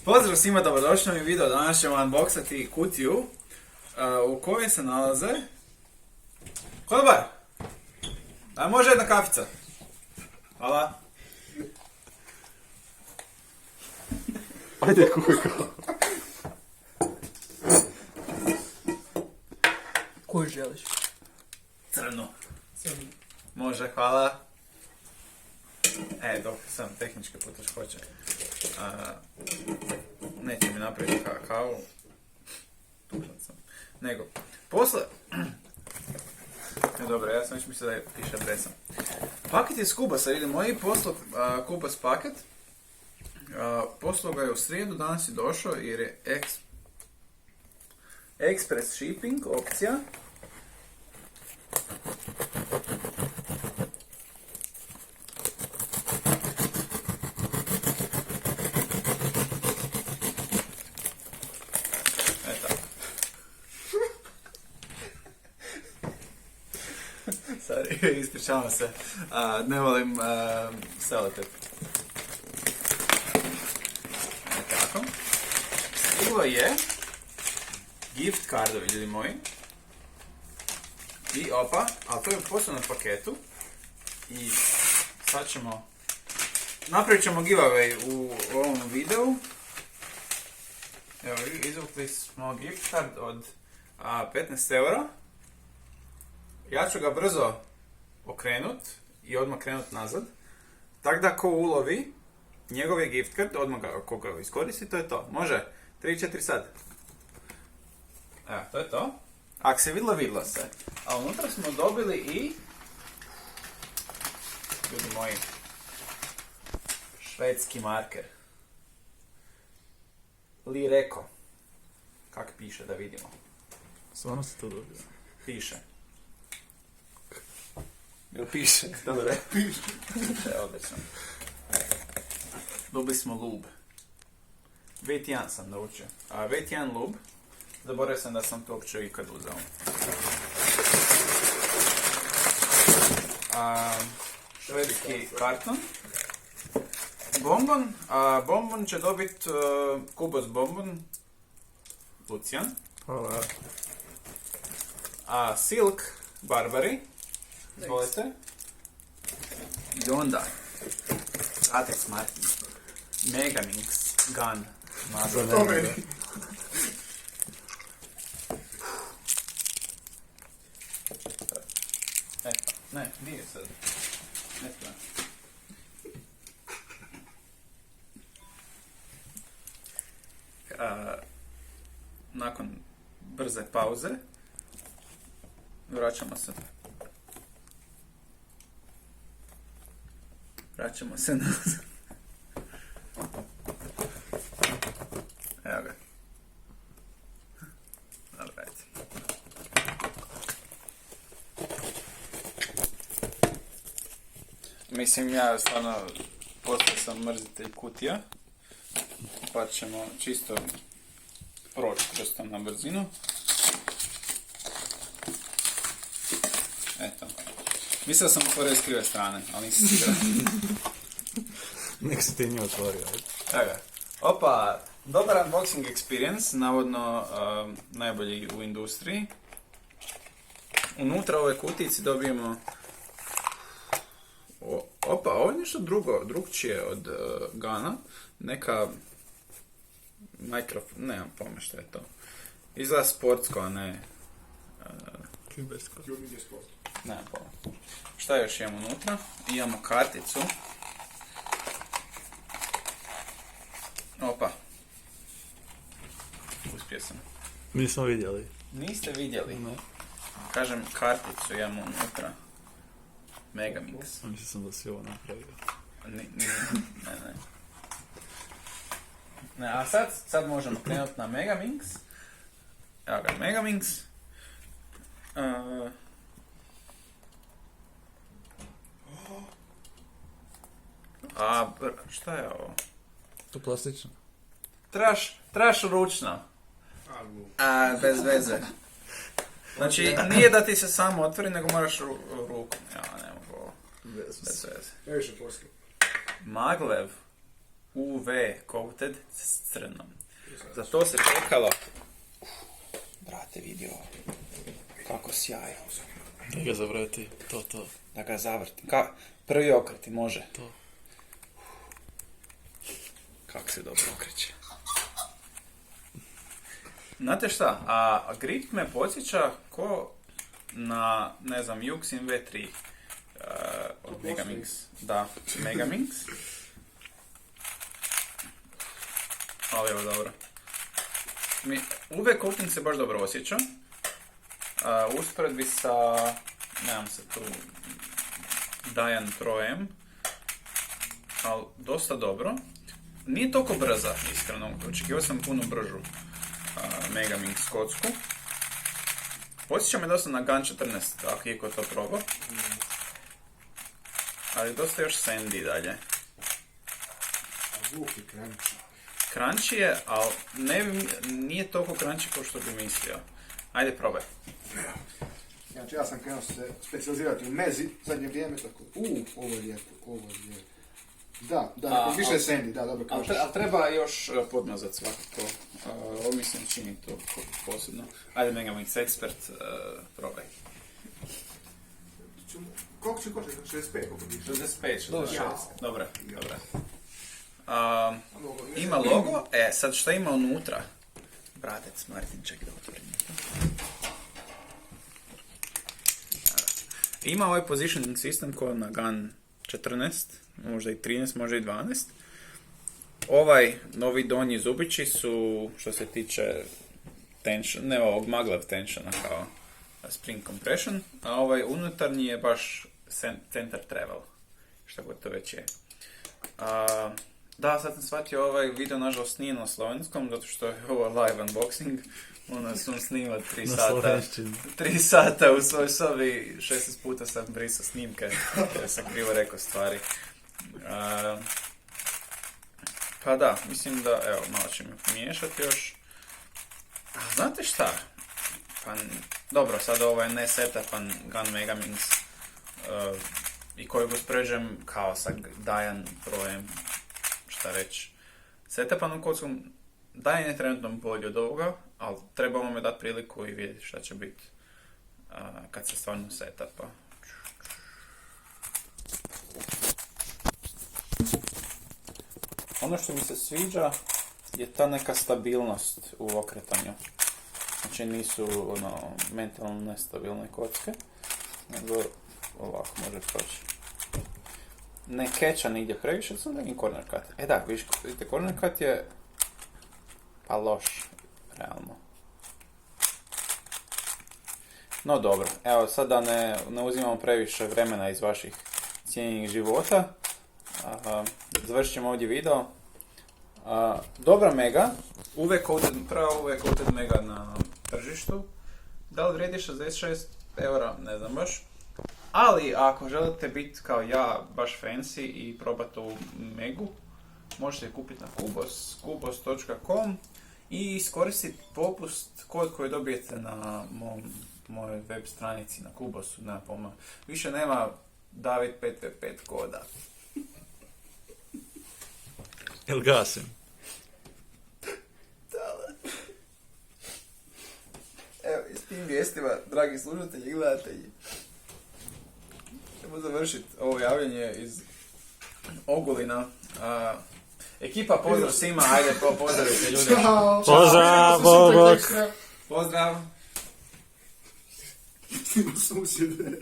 Pozdrav svima, dobrodošli mi video. Danas ćemo unboxati kutiju u kojoj se nalaze... Konobar! A može jedna kafica? Hvala. Ajde, kujko. Koju želiš? Crnu. Može, hvala. Dok sam tehničke poteškoće. Neće mi napraviti kavu. Tužan sam. Nego, posle... Dobro, ja sam već mislio da je piše adresa. Paket je s Kubasa, vidim, moji poslao Kubas paket. Poslao ga je u srijedu, danas je došao jer je express shipping opcija. Sorry, ispričavam se. Ne volim selotip. Tako. Stiglo je gift cardovi, ljudi moji. I opa, ali to je u posebnom paketu. I sad ćemo... Napravit ćemo giveaway u ovom videu. Evo, izvukli smo gift card od 15 eura. Ja ću ga brzo okrenut i odmah krenut nazad. Tako da ko ulovi njegov je gift card, odmah ga, ko ga iskoristi, to je to. Može, 3-4 sad. Evo, to je to. Ako se vidlo se. A unutra smo dobili i... Ljudi moji, švedski marker. Li Reko. Kak piše, da vidimo. Stvarno si to dobio? Piše. Jel piše? Dobro. Piše. Odlično. Dobili smo lub. V1 sam naučio. V1 lub. Zaboravio sam da sam to uopće ikad uzeo. Švedski karton. Bombon. Bombon će dobit Kubas bombon. Lucijan. Hvala. Silk Barbary. Izvolite. I onda Atex Martin. Megaminx Gun. To meni. Ne, nije sad. Ne treba. Nakon brze pauze vraćamo se nazad. Evo ga. Dobro, ajde. Mislim, ja stvarno postao sam mrzitelj kutija. Pa ćemo čisto proći kroz to na brzinu. Eto. Mislio sam otvorio iz krive strane, ali nisam siguran. Nek si ti nju otvorio. Evo ga. Opa, dobar unboxing experience, navodno najbolji u industriji. Unutra ove kutici dobijemo... Opa, ovo je nešto drugčije od Gana. Neka... nemam pojma što je to. Izgleda sportsko, a ne... Kubersko. Nemam pojma. Šta još imamo unutra? Imamo karticu. Opa. Uspio sam. Nismo vidjeli. Niste vidjeli? Ne. Kažem, karticu imamo unutra. Megaminx. Mislim sam da si ovo napravio. Ne. Ne, a sad možemo krenuti na Megaminx. Evo ga, Megaminx. Šta je ovo? To plastično. Trebaš ručno. Bez veze. Znači, nije da ti se samo otvori, nego moraš ruku. Ja, ne mogu ovo. Bez veze. Neviše poslije. Maglev. UV coated s crnom. Za to se čekalo. Brate, vidio kako sjaja. Da ga zavrati, to. Da ga zavrti. Prvi okreti može. To. Kako se dobro okreće. Znate šta, a grip me podsjeća ko na, ne znam, Yuxin V3 od Megaminx. Da, Megaminx. Ali evo dobro. UV coating se baš dobro osjeća. U usporedbi sa, nemam se tu, Dian Pro M, ali dosta dobro. Nije toliko brza, iskreno. Očekivao sam puno bržu Megaminx kocku. Podsjeća me dosta na Gun 14, ako je ko to probao. Ali dosta još Sandy dalje. Zvuk je crunchy. Crunchy je, ali nije toliko crunchy kao što bi mislio. Ajde, probaj. Znači, ja sam krenuo se specijalizirati u mezi zadnje vrijeme, tako, ovo je lijepo. Da, više je Sandy, da, dobro kažeš. Ali treba još podmazat svakako. Ovo mi se ne čini to posebno. Ajde, Megaminx Expert, probaj. Koliko će koštati? 65, koliko bi? 65, Dobro. 66. Dobre. Ima logo, sad šta ima unutra? Bratec, Martin, čekaj da otvorim. Ima ovaj positioning system ko na Gun 14, možda i 13, možda i 12. Ovaj novi donji zubići su, što se tiče tension, ne ovog maglev tensiona kao spring compression, a ovaj unutarnji je baš center travel, što god to već je. Da, sad sam shvatio, ovaj video nažalost nije na slovenskom, zato što je ovo live unboxing. Onda sam snimao 3 sata u svojoj sobi, 16 puta sam brisao snimke, jer sam krivo rekao stvari. Pa da, mislim da, evo, malo ćemo pomiješati još. A znate šta? Pa, dobro, sad ovo je ne setupan Gun Megaminx i koji ga spređem kao sa Dian Pro M, šta reći. Setapanom kockom Dian je trenutno bolji od ovoga, ali trebamo me dati priliku i vidjeti šta će biti kad se stvarno setapa. Ono što mi se sviđa je ta neka stabilnost u okretanju. Znači nisu mentalno nestabilne kocke, nego ovako može proći. Ne keća nigdje previše, sam nekim corner cut. Da, vidite, corner cut je pa loš, realno. No dobro, evo sad da ne uzimamo previše vremena iz vaših cijenjenih života. Završit ćemo ovdje video. Dobra Mega, prava UV coated Mega na tržištu. Da li vrijedi 66 eura, ne znam baš. Ali ako želite biti kao ja baš fancy i probati ovu Megu, možete je kupiti na kubos.com i iskoristiti popust kod koji dobijete na mojoj web stranici na Kubosu, nema pojma. Više nema David 5v5 koda. Jel gasim? Evo, i s tim vijestima, dragi slušatelji i gledatelji, ćemo završiti ovo javljanje iz Ogulina. Ekipa, pozdrav svima, ajde, pozdravite ljudi. Ćao! Pozdrav, bok! Pozdrav! Susjede.